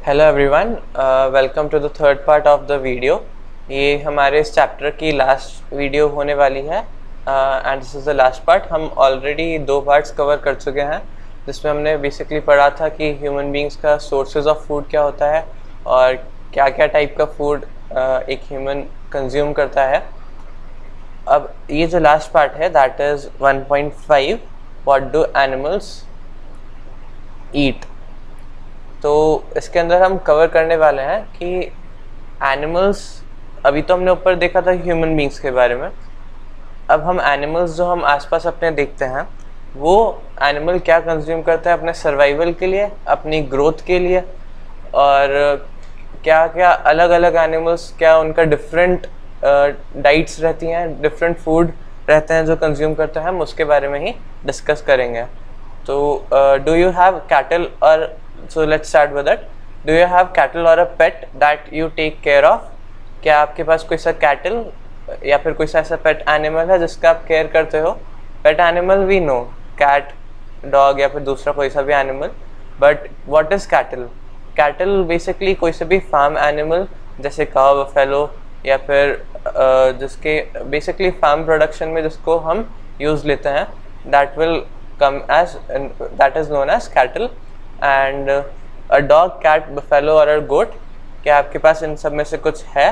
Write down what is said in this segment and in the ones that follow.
Hello everyone, welcome to the third part of the video. ये हमारे इस chapter की लास्ट वीडियो होने वाली है and this is the last part. हम ऑलरेडी 2 पार्ट्स कवर कर चुके हैं जिसमें हमने बेसिकली पढ़ा था कि ह्यूमन बींग्स का सोर्सेज ऑफ फूड क्या होता है और क्या क्या टाइप का फूड एक ह्यूमन कंज्यूम करता है। अब ये जो लास्ट पार्ट है that is 1.5, what do animals eat. तो इसके अंदर हम कवर करने वाले हैं कि एनिमल्स, अभी तो हमने ऊपर देखा था ह्यूमन बींग्स के बारे में, अब हम एनिमल्स जो हम आसपास अपने देखते हैं वो एनिमल क्या कंज्यूम करता है अपने सर्वाइवल के लिए, अपनी ग्रोथ के लिए, और क्या क्या अलग अलग एनिमल्स, क्या उनका डिफरेंट डाइट्स रहती हैं, डिफरेंट फूड रहते हैं जो कंज्यूम करते हैं, हम उसके बारे में ही डिस्कस करेंगे। तो डू यू हैव कैटल और so let's start with that. Do you have cattle or a pet that you take care of? क्या आपके पास कोई सा कैटल या फिर कोई सा ऐसा पेट एनिमल है जिसका आप केयर करते हो? Pet animal we know, cat, dog या फिर दूसरा कोई सा भी animal, but what is cattle? Cattle basically कोई सा भी फार्म एनिमल जैसे काव, बफेलो या फिर जिसके बेसिकली फार्म प्रोडक्शन में जिसको हम यूज़ लेते हैं, that will come as, that is known as cattle. And a dog, cat, buffalo और अ गोट, क्या आपके पास इन सब में से कुछ है?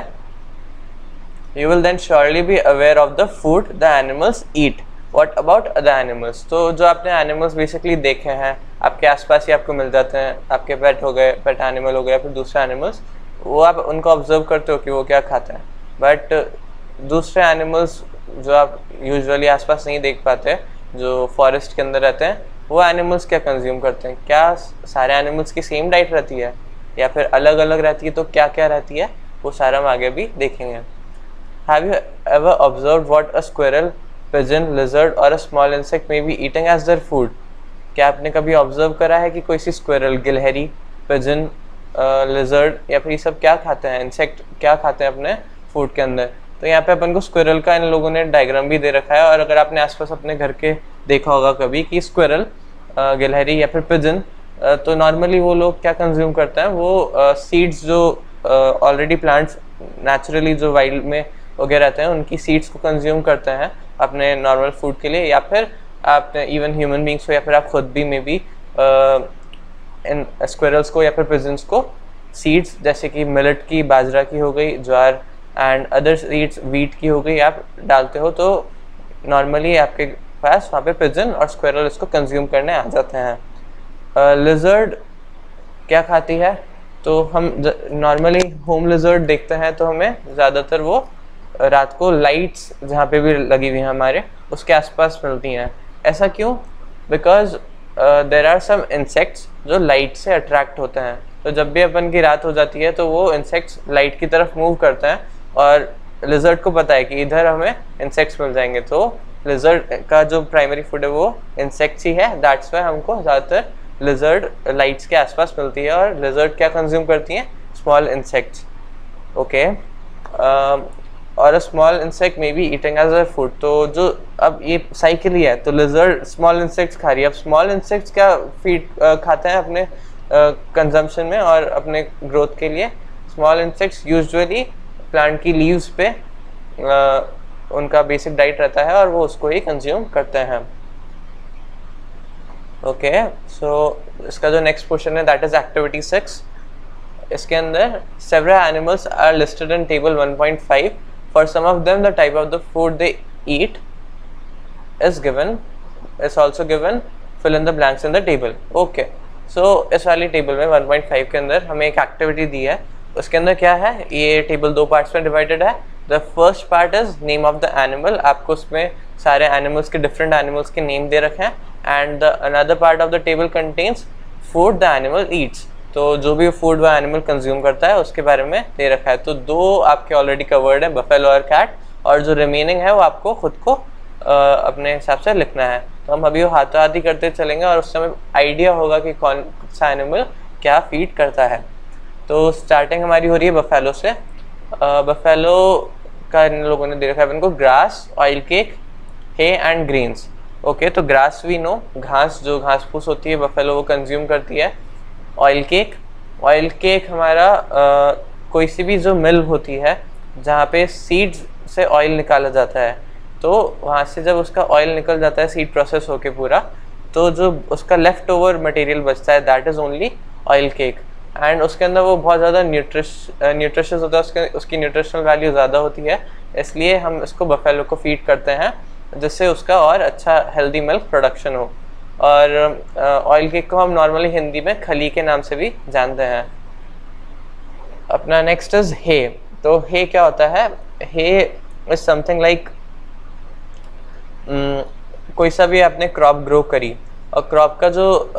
You will then surely be aware of the food the animals eat. What about other animals? तो जो आपने एनिमल्स बेसिकली देखे हैं आपके आसपास ही आपको मिल जाते हैं, आपके पेट हो गए, पेट एनिमल हो गए या फिर दूसरे एनिमल्स, वो आप उनको ऑब्जर्व करते हो कि वो क्या खाते हैं। बट दूसरे एनिमल्स जो आप यूजुअली आसपास नहीं देख पाते, जो फॉरेस्ट के अंदर रहते हैं, वो एनिमल्स क्या कंज्यूम करते हैं? क्या सारे एनिमल्स की सेम डाइट रहती है या फिर अलग अलग रहती है? तो क्या क्या रहती है वो सारा हम आगे भी देखेंगे। Have you ever observe what a squirrel, pigeon, lizard और a small insect may be eating as their food? क्या आपने कभी ऑब्जर्व करा है कि कोई सी स्क्विरल, गिलहरी, पिजन, लिजर्ड या फिर ये सब क्या खाते हैं, इंसेक्ट क्या खाते हैं अपने फूड के अंदर? तो यहाँ पे अपन को स्क्विरल का इन लोगों ने डायग्राम भी दे रखा है, और अगर आपने आसपास अपने घर के देखा होगा कभी कि स्क्विरल, गिलहरी या फिर पिजन, तो नॉर्मली वो लोग क्या कंज्यूम करते हैं, वो सीड्स जो ऑलरेडी प्लांट्स नेचुरली जो वाइल्ड में उगे रहते हैं उनकी सीड्स को कंज्यूम करते हैं अपने नॉर्मल फूड के लिए, या फिर आप इवन ह्यूमन बींग्स हो या फिर आप खुद भी मे बी इन स्क्विरल्स को या फिर पिजन्स को सीड्स जैसे कि मिलेट की, बाजरा की हो गई, ज्वार एंड अदर सीड्स, वीट की हो गई, आप डालते हो तो नॉर्मली आपके पास वहाँ पे पिजन और स्क्विरल इसको कंज्यूम करने आ जाते हैं। लिजर्ड क्या खाती है? तो हम नॉर्मली होम लिजर्ड देखते हैं तो हमें ज़्यादातर वो रात को लाइट्स जहाँ पे भी लगी हुई हैं हमारे उसके आसपास मिलती हैं। ऐसा क्यों? Because there are some insects जो लाइट से अट्रैक्ट होते हैं, तो जब भी अपन की रात हो जाती है तो वो इंसेक्ट्स लाइट की तरफ मूव करते हैं और लिजर्ड को पता है कि इधर हमें इंसेक्ट्स मिल जाएंगे, तो लिजर्ड का जो प्राइमरी फूड है वो इंसेक्ट्स ही है। दैट्स वाई हमको ज़्यादातर लिजर्ड लाइट्स के आसपास मिलती है, और लिजर्ड क्या कंज्यूम करती हैं? Small insects. ओके, और a small insect may be eating as a food. तो जो अब ये साइकिल ही है, तो लिजर्ड स्मॉल इंसेक्ट्स खा रही है। अब स्मॉल इंसेक्ट्स क्या फीड खाते हैं अपने कंजम्पशन में और अपने ग्रोथ के लिए? स्मॉल इंसेक्ट्स यूजुअली प्लांट की लीव्स पे उनका बेसिक डाइट रहता है और वो उसको ही कंज्यूम करते हैं। ओके, सो इसका जो नेक्स्ट क्वेश्चन है दैट इज एक्टिविटी 6। इसके अंदर several animals are listed in table 1.5। For some of them the type of the food they eat is given, is also given, fill in the blanks in the table. Okay, so इस वाली table में 1.5 के अंदर हमें एक activity दी है। उसके अंदर क्या है? ये टेबल 2 पार्ट्स में डिवाइडेड है। The first part is name of the animal. आपको उसमें सारे एनिमल्स के, डिफरेंट एनिमल्स के नेम दे रखे हैं। And the another part of the table contains food the animal Yeats. तो जो भी फूड वह एनिमल कंज्यूम करता है उसके बारे में दे रखा है। तो 2 आपके ऑलरेडी कवर्ड है, बफेलो और कैट, और जो रिमेनिंग है वो आपको खुद को अपने हिसाब से लिखना है। तो हम अभी वो हाथों हाथ ही करते चलेंगे और उस समय आइडिया होगा कि कौन सा एनिमल क्या फीड करता है। तो स्टार्टिंग हमारी हो रही है बफेलो से। बफेलो का इन लोगों ने दे रखा है इनको grass, oil cake, hay and greens. Okay, तो ग्रास वी नो, घास, जो घास फूस होती है बफेलो वो कंज्यूम करती है। ऑयल केक ऑयल केक हमारा कोई सी भी जो मिल होती है जहाँ पे सीड्स से ऑयल निकाला जाता है, तो वहाँ से जब उसका ऑयल निकल जाता है सीड प्रोसेस होके पूरा, तो जो उसका लेफ्ट ओवर मटेरियल बचता है that is only oil cake. And उसके अंदर वो बहुत ज़्यादा न्यूट्रिशियस होता है, उसकी न्यूट्रिशनल वैल्यू ज़्यादा होती है, इसलिए हम इसको बफेलो को फीड करते हैं जिससे उसका और अच्छा हेल्दी मिल्क प्रोडक्शन हो। और ऑयल केक को हम नॉर्मली हिंदी में खली के नाम से भी जानते हैं। अपना नेक्स्ट इज हे। तो हे क्या होता है? हे इज समथिंग लाइक कोई सा भी आपने क्रॉप ग्रो करी और क्रॉप का जो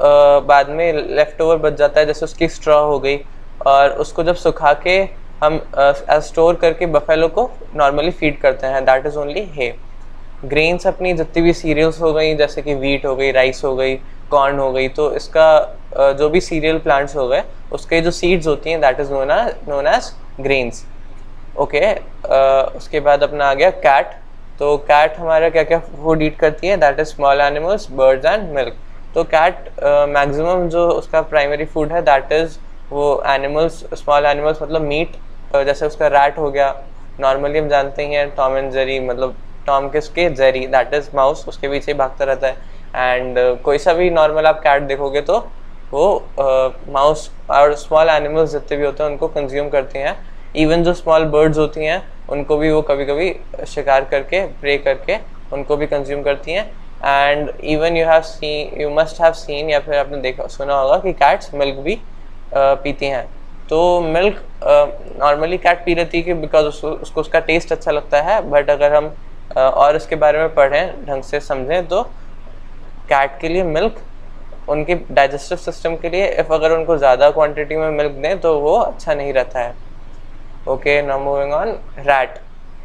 बाद में लेफ्ट ओवर बच जाता है, जैसे उसकी स्ट्रॉ हो गई, और उसको जब सुखा के हम स्टोर करके बफेलो को नॉर्मली फीड करते हैं, that is only hay. Grains अपनी जितनी भी सीरियल्स हो गई, जैसे कि वीट हो गई, राइस हो गई, कॉर्न हो गई, तो इसका जो भी सीरियल प्लांट्स हो गए उसके जो सीड्स होती हैं that is known as grains. Okay, उसके बाद अपना आ गया कैट। तो कैट हमारा क्या क्या फूड ईट करती है? That is small animals, birds and milk. तो कैट मैक्सिमम जो उसका प्राइमरी फूड है दैट इज़ वो एनिमल्स, स्मॉल एनिमल्स मतलब मीट, जैसे उसका रैट हो गया, नॉर्मली हम जानते ही हैं टॉम एंड जेरी, मतलब टॉम किसके, जेरी दैट इज़ माउस, उसके पीछे भागता रहता है। एंड कोई सा भी नॉर्मल आप कैट देखोगे तो वो माउस और स्मॉल एनिमल्स जितने भी होते हैं उनको कंज्यूम करती हैं। इवन जो स्मॉल बर्ड्स होती हैं उनको भी वो कभी कभी शिकार करके, प्रे करके उनको भी कंज्यूम करती हैं। And even you must have seen, या फिर आपने देखा सुना होगा कि कैट्स मिल्क भी पीती हैं। तो मिल्क नॉर्मली कैट पी लेती है कि बिकॉज उसको उसका टेस्ट अच्छा लगता है, बट अगर हम और इसके बारे में पढ़ें, ढंग से समझें, तो कैट के लिए मिल्क उनके डाइजेस्टिव सिस्टम के लिए अगर उनको ज़्यादा क्वांटिटी में मिल्क दें तो वो अच्छा नहीं रहता है। Okay, now moving on, rat.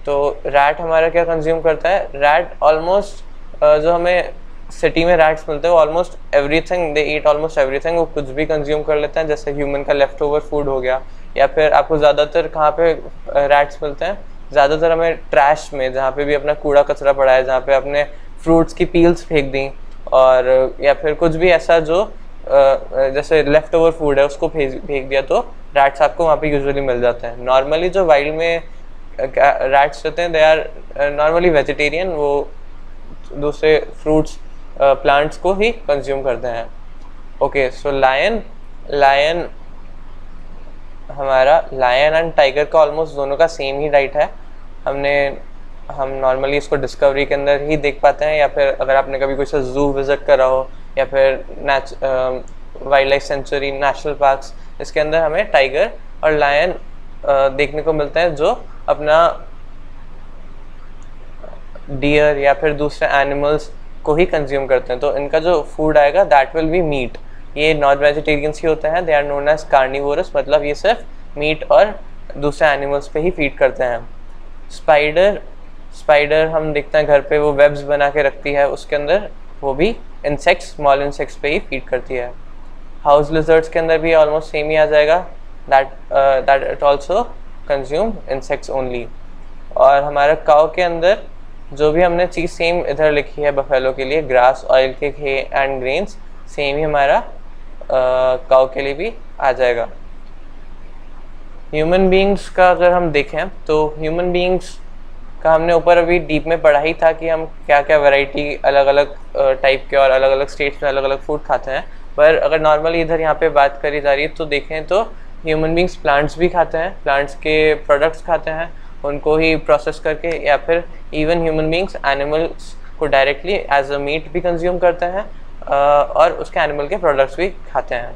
तो रैट हमारा क्या कंज्यूम करता है? रैट ऑलमोस्ट जो हमें सिटी में रैट्स मिलते हैं वो ऑलमोस्ट एवरीथिंग, दे ईट ऑलमोस्ट एवरीथिंग, वो कुछ भी कंज्यूम कर लेते हैं, जैसे ह्यूमन का लेफ्ट ओवर फूड हो गया। या फिर आपको ज़्यादातर कहाँ पे रैट्स मिलते हैं? ज़्यादातर हमें ट्रैश में, जहाँ पे भी अपना कूड़ा कचरा पड़ा है, जहाँ पे अपने फ्रूट्स की पील्स फेंक दी, और या फिर कुछ भी ऐसा जो जैसे लेफ्ट ओवर फूड है उसको फेंक दिया, तो रैट्स आपको वहाँ पे यूजुअली मिल जाते हैं। नॉर्मली जो वाइल्ड में रैट्स रहते हैं दे आर नॉर्मली वेजिटेरियन, वो दूसरे फ्रूट्स प्लांट्स को ही कंज्यूम करते हैं। ओके, सो लायन हमारा, लायन एंड टाइगर का ऑलमोस्ट दोनों का सेम ही डाइट है। हम नॉर्मली इसको डिस्कवरी के अंदर ही देख पाते हैं, या फिर अगर आपने कभी कोई सा जू विजिट करा हो, या फिर wild life sanctuary, national parks, इसके अंदर हमें टाइगर और लायन देखने को मिलते हैं जो अपना डियर या फिर दूसरे एनिमल्स को ही कंज्यूम करते हैं। तो इनका जो फूड आएगा दैट विल बी मीट। ये नॉन वेजिटेरियंस ही होते हैं, they are known as carnivorous, मतलब ये सिर्फ मीट और दूसरे एनिमल्स पे ही फीड करते हैं। स्पाइडर हम देखते हैं घर पे वो वेब्स बना के रखती है, उसके अंदर वो भी इंसेक्ट्स, स्मॉल इंसेक्ट्स पे ही फीड करती है। हाउस लिजर्ड्स के अंदर भी ऑलमोस्ट सेम ही आ जाएगा, that it also consume insects only. और हमारा काउ के अंदर जो भी हमने चीज़ सेम इधर लिखी है बफेलो के लिए, grass, oil cake, hay and grains, same ही हमारा काउ के लिए भी आ जाएगा। ह्यूमन बीइंग्स का अगर हम देखें तो ह्यूमन बीइंग्स का हमने ऊपर अभी डीप में पढ़ा ही था कि हम क्या क्या वैरायटी अलग अलग टाइप के और अलग अलग स्टेट्स में अलग अलग फूड खाते हैं। पर अगर नॉर्मली इधर यहाँ पे बात करी जा रही है तो देखें तो ह्यूमन बीइंग्स प्लांट्स भी खाते हैं, प्लांट्स के प्रोडक्ट्स खाते हैं, उनको ही प्रोसेस करके, या फिर इवन ह्यूमन बीइंग्स एनिमल्स को डायरेक्टली एज अ मीट भी कंज्यूम करते हैं और उसके एनिमल के प्रोडक्ट्स भी खाते हैं।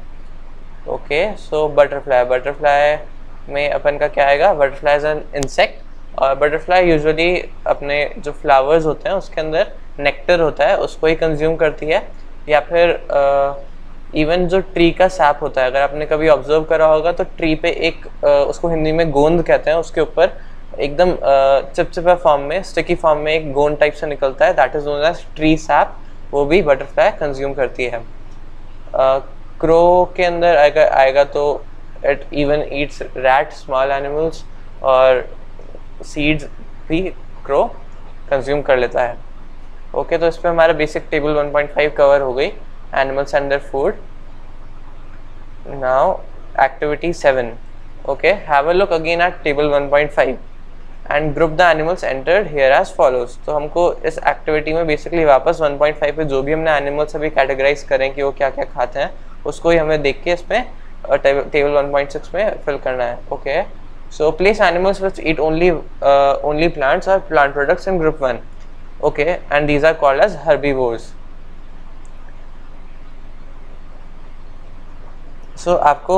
ओके, सो बटरफ्लाई में अपन का क्या आएगा? बटरफ्लाई इज एन इंसेक्ट, और बटरफ्लाई यूजुअली अपने जो फ्लावर्स होते हैं उसके अंदर नेक्टर होता है उसको ही कंज्यूम करती है, या फिर इवन जो ट्री का सैप होता है, अगर आपने कभी ऑब्जर्व करा होगा तो ट्री पे एक उसको हिंदी में गोंद कहते हैं, उसके ऊपर एकदम चिपचिपा फॉर्म में, स्टिकी फॉर्म में एक गोंद टाइप से निकलता है, that is known as tree sap, वो भी बटरफ्लाई कंज्यूम करती है। क्रो के अंदर आएगा तो it even Yeats rat, small animals, और सीड्स भी क्रो कंज्यूम कर लेता है। ओके, तो इस पर हमारा बेसिक टेबल 1.5 कवर हो गई, animals and their food. Now activity 7. Okay, have a look again at table 1.5 and group the animals entered here as follows. तो हमको इस एक्टिविटी में बेसिकली वापस 1.5 पे जो भी हमने एनिमल्स अभी कैटेगराइज करें कि वो क्या क्या खाते हैं उसको ही हमें देख के इसमें टेबल 1.6 में फिल करना है. Okay, so place animals which eat only plants or plant products in group 1. Okay, and these are called as herbivores. सो आपको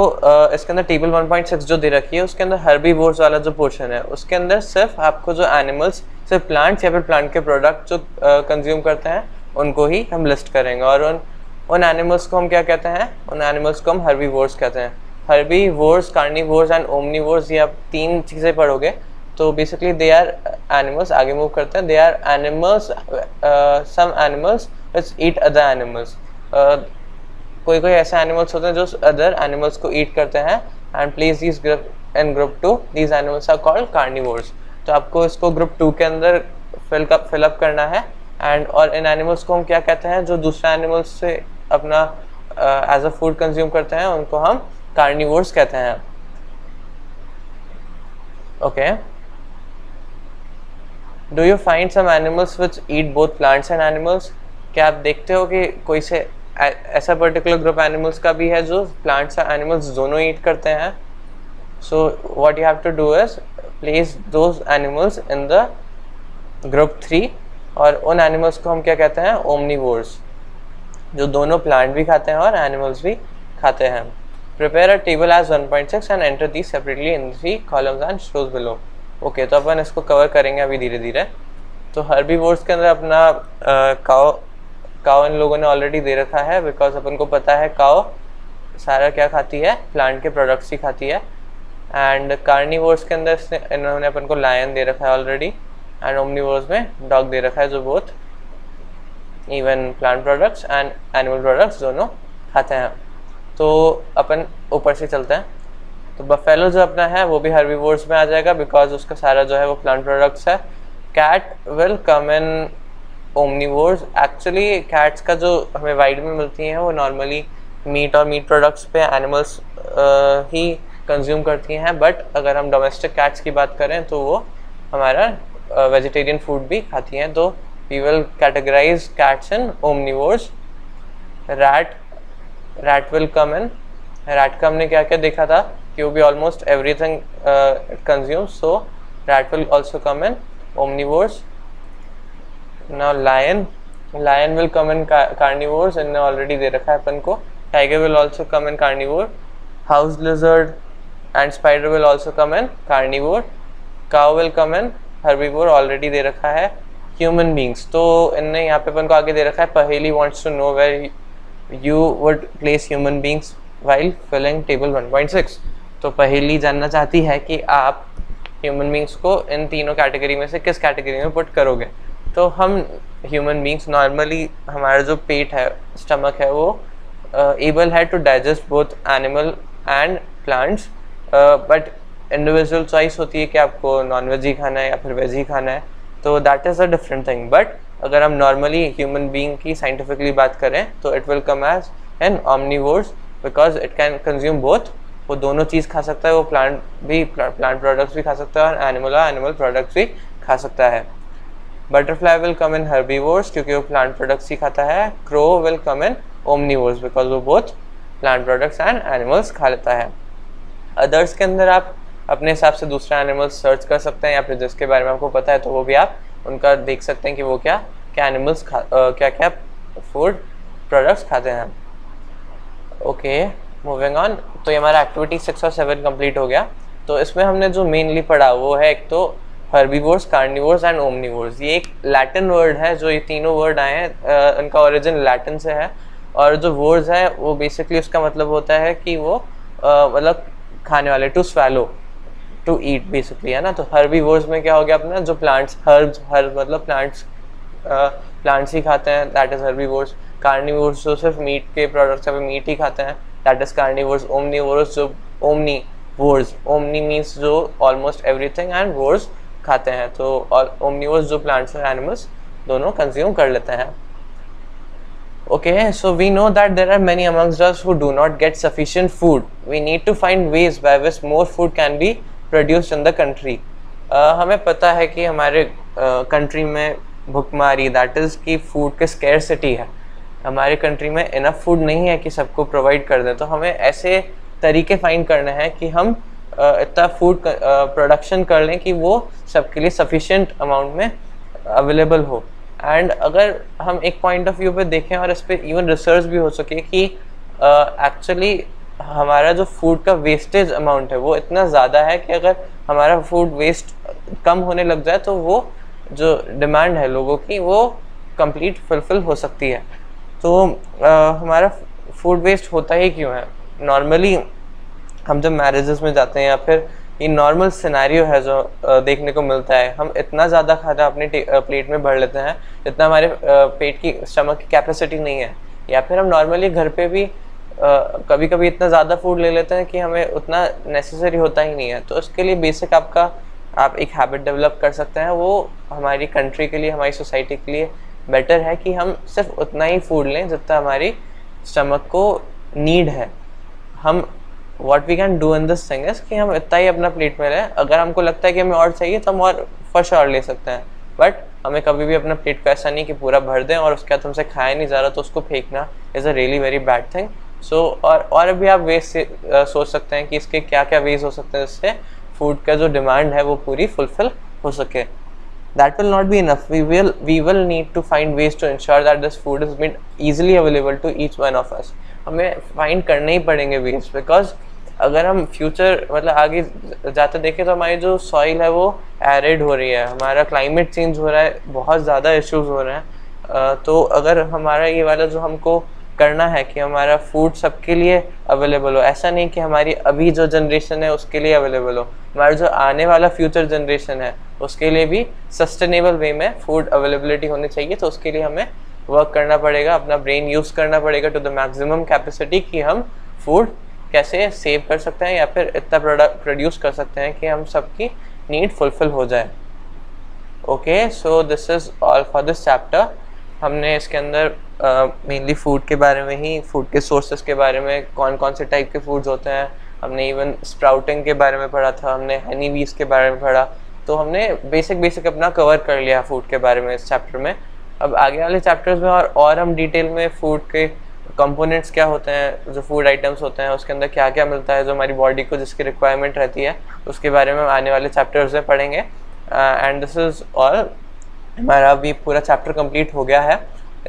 इसके अंदर टेबल 1.6 जो दे रखी है उसके अंदर हर्बीवोर्स वाला जो पोर्शन है उसके अंदर सिर्फ आपको जो एनिमल्स सिर्फ प्लांट्स या फिर प्लांट के प्रोडक्ट जो कंज्यूम करते हैं उनको ही हम लिस्ट करेंगे. और उन एनिमल्स को हम क्या कहते हैं? उन एनिमल्स को हम हर्बीवोर्स कहते हैं. हर्बीवोर्स, कार्निवोर्स एंड ओमनीवोर्स, ये आप 3 चीज़ें पढ़ोगे. तो बेसिकली दे आर एनिमल्स, आगे मूव करते हैं, they are animals, some animals which eat other animals. कोई कोई ऐसे एनिमल्स होते हैं जो अदर एनिमल्स को ईट करते हैं. And place these group in group 2, these animals are called carnivores. तो आपको इसको ग्रुप 2 के अंदर फिलअप करना है. एंड और इन एनिमल्स को हम क्या कहते हैं? जो दूसरे एनिमल्स से अपना एज अ फूड कंज्यूम करते हैं उनको हम कार्निवोर्स कहते हैं. Okay, do you find some animals which eat both plants and animals? क्या आप देखते हो कि कोई से ऐसा पर्टिकुलर ग्रुप एनिमल्स का भी है जो प्लांट्स और एनिमल्स दोनों ईट करते हैं? So what you have to do is place those animals in the group 3. और उन एनिमल्स को हम क्या कहते हैं? ओमनीवोर्स, जो दोनों प्लांट भी खाते हैं और एनिमल्स भी खाते हैं. Prepare a table as 1.6 and enter the separately in 3 columns and rows below. Okay, तो अपन इसको कवर करेंगे अभी धीरे धीरे. तो हर्बीवोर्स के अंदर अपना काव इन लोगों ने ऑलरेडी दे रखा है बिकॉज अपन को पता है काव सारा क्या खाती है? प्लांट के प्रोडक्ट्स ही खाती है. एंड कार्निवोर्स के अंदर इन्होंने अपन को लायन दे रखा है ऑलरेडी. एंड ओमनीवोर्स में डॉग दे रखा है जो both even plant products and animal products दोनों खाते हैं. तो अपन ऊपर से चलते हैं. तो बफेलो जो अपना है वो भी हर्बीवोर्स में आ जाएगा बिकॉज उसका सारा जो है वो प्लांट प्रोडक्ट्स है. Cat will come in omnivores. Actually cats का जो हमें वाइड में मिलती हैं वो नॉर्मली मीट और मीट प्रोडक्ट्स पे एनिमल्स ही कंज्यूम करती हैं. बट अगर हम डोमेस्टिक कैट्स की बात करें तो वो हमारा वेजिटेरियन फूड भी खाती हैं. तो we will categorise cats in omnivores. Rat will come in. Rat का हमने क्या क्या देखा था कि वो भी almost everything consume. So rat will also come in omnivores. Now lion will come in carnivores इनने ऑलरेडी दे रखा है अपन को. Tiger will also come in carnivore. House lizard and spider will also come in carnivore. Cow will come in herbivore, already दे रखा है. Human beings, तो इनने यहाँ पे अपन को आगे दे रखा है. पहेली wants to know where you would place human beings while filling table 1.6. तो पहेली जानना चाहती है कि आप ह्यूमन बींग्स को इन तीनों कैटेगरी में से किस कैटेगरी में पुट करोगे. तो हम ह्यूमन बींग्स नॉर्मली हमारा जो पेट है, स्टमक है, वो एबल है to digest both animal and plants. But individual choice होती है कि आपको नॉन वेज ही खाना है या फिर वेज ही खाना है. तो that is a different thing. But अगर हम नॉर्मली ह्यूमन बींग की साइंटिफिकली बात करें तो it will come as an omnivores because it can consume both. वो दोनों चीज़ खा सकता है. वो प्लांट प्रोडक्ट्स भी खा सकता है और एनिमल प्रोडक्ट्स भी खा सकता है. Butterfly will come in herbivores क्योंकि वो प्लांट प्रोडक्ट्स ही खाता है. Crow will come in omnivores because वो both plant products and animals खा लेता है. अदर्स के अंदर आप अपने हिसाब से दूसरा एनिमल्स सर्च कर सकते हैं या फिर जिसके बारे में आपको पता है तो वो भी आप उनका देख सकते हैं कि वो क्या एनिमल्स क्या फूड प्रोडक्ट्स खाते हैं. Okay, moving on. तो ये हमारा एक्टिविटी 6 और 7 कंप्लीट हो गया. तो इसमें हमने जो मेनली पढ़ा वो है एक तो हर्बीवोर्स, कार्निवोर्स एंड ओमनीवोर्स. ये एक लैटिन वर्ड है. जो ये तीनों वर्ड आए हैं उनका ओरिजिन लैटिन से है. और जो वर्ड्स है वो बेसिकली उसका मतलब होता है कि वो मतलब खाने वाले, to swallow, to eat basically, है ना. तो हर्बीवोर्स में क्या हो गया अपना जो प्लांट्स, हर्ब मतलब प्लांट्स ही खाते हैं, दैट इज हर्बीवोर्स. कार्निवोर्स जो सिर्फ मीट के प्रोडक्ट्स या फिर मीट ही खाते हैं, दैट इज कार्निवोर्स. ओमनीवोर्स जो ओमनी मीन्स जो ऑलमोस्ट एवरीथिंग एंड वोर्स खाते हैं. तो और ओमनीवोर्स जो प्लांट्स और एनिमल्स दोनों कंज्यूम कर लेते हैं. Okay, so we know that there are many amongst us who do not get sufficient food. We need to find ways by which more food can be produced in the country. हमें पता है कि हमारे country में भुखमारी, that is कि food की scarcity है. हमारे कंट्री में इनफ फूड नहीं है कि सबको प्रोवाइड कर दें. तो हमें ऐसे तरीके फाइंड करने हैं कि हम इतना फूड प्रोडक्शन कर लें कि वो सबके लिए सफिशिएंट अमाउंट में अवेलेबल हो. एंड अगर हम एक पॉइंट ऑफ व्यू पे देखें और इस पर इवन रिसर्च भी हो सके कि एक्चुअली हमारा जो फूड का वेस्टेज अमाउंट है वो इतना ज़्यादा है कि अगर हमारा फूड वेस्ट कम होने लग जाए तो वो जो डिमांड है लोगों की वो कंप्लीट फुलफिल हो सकती है. तो हमारा फूड वेस्ट होता ही क्यों है? नॉर्मली हम जब मैरिजेस में जाते हैं या फिर ये नॉर्मल सिनेरियो है जो देखने को मिलता है, हम इतना ज़्यादा खाना अपने प्लेट में भर लेते हैं जितना हमारे पेट की स्टमक की कैपेसिटी नहीं है. या फिर हम नॉर्मली घर पे भी कभी कभी इतना ज़्यादा फूड ले लेते हैं कि हमें उतना नेसेसरी होता ही नहीं है. तो इसके लिए बेसिक आप एक हैबिट डेवलप कर सकते हैं. वो हमारी कंट्री के लिए, हमारी सोसाइटी के लिए बेटर है कि हम सिर्फ उतना ही फूड लें जितना हमारी स्टमक को नीड है. हम what we can do in this thing is कि हम इतना ही अपना प्लेट में लें. अगर हमको लगता है कि हमें और चाहिए तो हम और फॉर श्योर ले सकते हैं, बट हमें कभी भी अपना प्लेट को ऐसा नहीं कि पूरा भर दें और उसके बाद हमसे खाया नहीं जा रहा तो उसको फेंकना is a really very bad thing. So और भी आप वेज से सोच सकते हैं कि इसके क्या क्या वेज हो सकते हैं जिससे फूड का जो डिमांड है वो पूरी फुलफिल हो सके. That will not be enough. We will need to find ways to ensure that this food is made easily available to each one of us. हमें फाइंड करने ही पड़ेंगे वेज, बिकॉज अगर हम फ्यूचर मतलब आगे जाते देखें तो हमारी जो सॉइल है वो एरिड हो रही है, हमारा क्लाइमेट चेंज हो रहा है, बहुत ज़्यादा इश्यूज हो रहे हैं. तो अगर हमारा ये वाला जो हमको करना है कि हमारा फूड सबके लिए अवेलेबल हो, ऐसा नहीं कि हमारी अभी जो जनरेशन है उसके लिए अवेलेबल हो, हमारा जो आने वाला फ्यूचर जनरेशन है उसके लिए भी सस्टेनेबल वे में फूड अवेलेबिलिटी होनी चाहिए. तो उसके लिए हमें वर्क करना पड़ेगा, अपना ब्रेन यूज़ करना पड़ेगा टू द मैक्सिमम कैपेसिटी कि हम फूड कैसे सेव कर सकते हैं या फिर इतना प्रोडक्ट प्रोड्यूस कर सकते हैं कि हम सबकी नीड फुलफिल हो जाए. Okay, so this is all for this chapter. हमने इसके अंदर मेनली फूड के बारे में ही, फूड के सोर्सेज के बारे में, कौन कौन से टाइप के फूड्स होते हैं, हमने इवन स्प्राउटिंग के बारे में पढ़ा था, हमने हनी बीज के बारे में पढ़ा. तो हमने बेसिक अपना कवर कर लिया फूड के बारे में इस चैप्टर में. अब आगे वाले चैप्टर्स में और हम डिटेल में फूड के कंपोनेंट्स क्या होते हैं, जो फूड आइटम्स होते हैं उसके अंदर क्या क्या मिलता है, जो हमारी बॉडी को जिसकी रिक्वायरमेंट रहती है, उसके बारे में आने वाले चैप्टर्स में पढ़ेंगे. And this is all. हमारा अभी पूरा चैप्टर कंप्लीट हो गया है.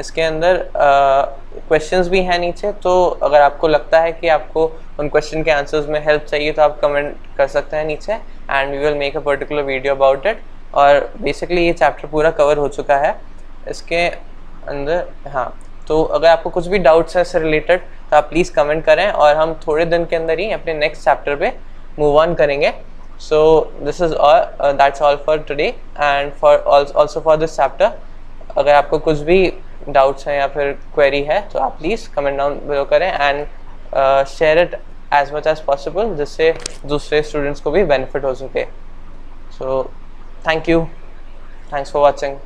इसके अंदर क्वेश्चंस भी हैं नीचे, तो अगर आपको लगता है कि आपको उन क्वेश्चन के आंसर्स में हेल्प चाहिए तो आप कमेंट कर सकते हैं नीचे, and we will make a particular video about it. और बेसिकली ये चैप्टर पूरा कवर हो चुका है इसके अंदर. हाँ, तो अगर आपको कुछ भी डाउट्स है इससे रिलेटेड तो आप प्लीज़ कमेंट करें और हम थोड़े दिन के अंदर ही अपने नेक्स्ट चैप्टर पे मूव ऑन करेंगे. So this is all, that's all for today and for also for this chapter. अगर आपको कुछ भी डाउट्स हैं या फिर क्वेरी है तो आप प्लीज़ कमेंट डाउन बिलो करें and share it as much as possible, जिससे दूसरे स्टूडेंट्स को भी बेनिफिट हो सके. So thank you, thanks for watching.